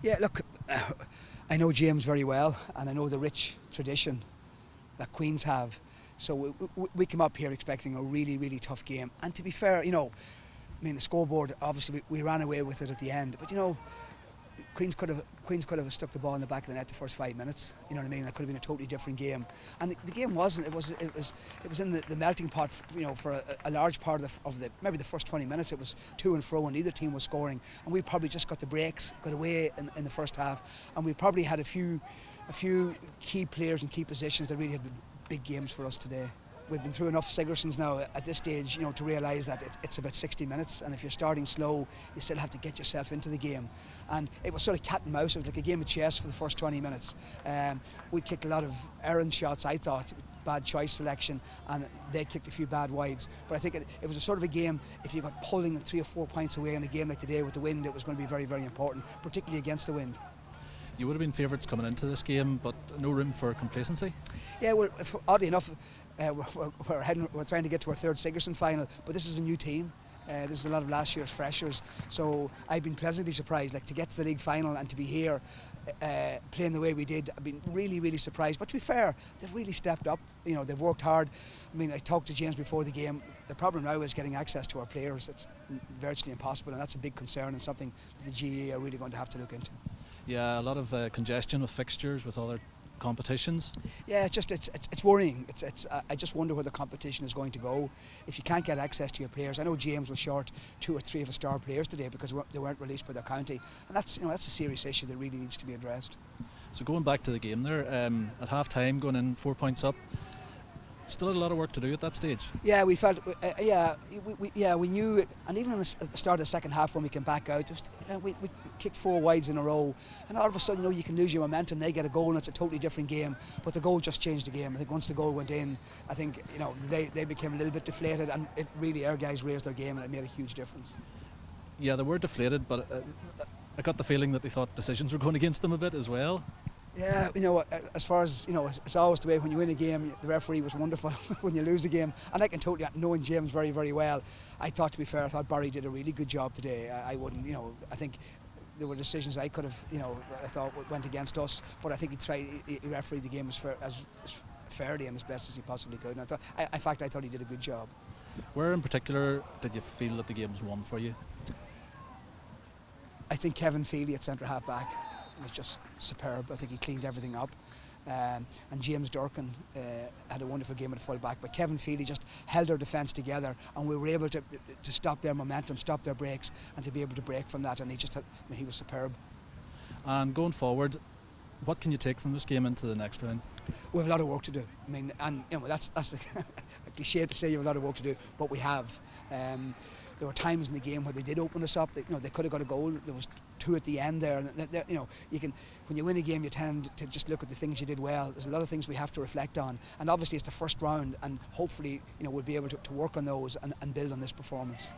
Yeah, look, I know James very well, and I know the rich tradition that Queens have. So we come up here expecting a really, really tough game. And to be fair, I mean, the scoreboard, obviously, we ran away with it at the end. But, Queens could have stuck the ball in the back of the net the first 5 minutes. You know what I mean? That could have been a totally different game. And the game wasn't. It was in the melting pot. For a large part of the maybe the first 20 minutes, it was to and fro, and neither team was scoring. And we probably just got the breaks, got away in the first half, and we probably had a few key players and key positions that really had big games for us today. We've been through enough Sigersons now at this stage, to realise that it's about 60 minutes, and if you're starting slow, you still have to get yourself into the game. And it was sort of cat and mouse. It was like a game of chess for the first 20 minutes. We kicked a lot of errant shots, I thought, bad choice selection, and they kicked a few bad wides. But I think it was a sort of a game, if you got pulling 3 or 4 points away in a game like today with the wind, it was going to be very, very important, particularly against the wind. You would have been favourites coming into this game, but no room for complacency? Yeah, well, oddly enough, we're trying to get to our third Sigerson final, but this is a new team. This is a lot of last year's freshers, so I've been pleasantly surprised, like to get to the league final and to be here playing the way we did. I've been really, really surprised. But to be fair, they've really stepped up. They've worked hard. I mean, I talked to James before the game. The problem now is getting access to our players. It's virtually impossible, and that's a big concern and something that the GAA are really going to have to look into. Yeah, a lot of congestion with fixtures, with other competitions. Yeah, it's worrying. I just wonder where the competition is going to go if you can't get access to your players. I know James was short 2 or 3 of his star players today because they weren't released by their county, and that's a serious issue that really needs to be addressed. So going back to the game there, at half time, going in 4 points up, still had a lot of work to do at that stage. Yeah, we felt, we knew it, and even at the start of the second half when we came back out, we kicked 4 wides in a row, and all of a sudden, you can lose your momentum. They get a goal, and it's a totally different game. But the goal just changed the game. I think once the goal went in, I think they became a little bit deflated, and it really, our guys raised their game, and it made a huge difference. Yeah, they were deflated, but I got the feeling that they thought decisions were going against them a bit as well. Yeah, as far as, it's always the way when you win a game, the referee was wonderful when you lose a game. And I can totally, knowing James very, very well, I thought, to be fair, I thought Barry did a really good job today. I wouldn't, I think there were decisions I could have, I thought went against us, but I think he refereed the game as fairly and as best as he possibly could. And in fact, I thought he did a good job. Where in particular did you feel that the game was won for you? I think Kevin Feely at centre half back was just superb. I think he cleaned everything up. And James Durkin had a wonderful game at full back, but Kevin Feely just held our defence together, and we were able to stop their momentum, stop their breaks, and to be able to break from that. And he was superb. And going forward, what can you take from this game into the next round? We have a lot of work to do. I mean, and that's the a cliche to say you have a lot of work to do, but we have. There were times in the game where they did open us up. They could have got a goal. There was 2 at the end there. When you win a game, you tend to just look at the things you did well. There's a lot of things we have to reflect on, and obviously it's the first round, and hopefully we'll be able to work on those and build on this performance.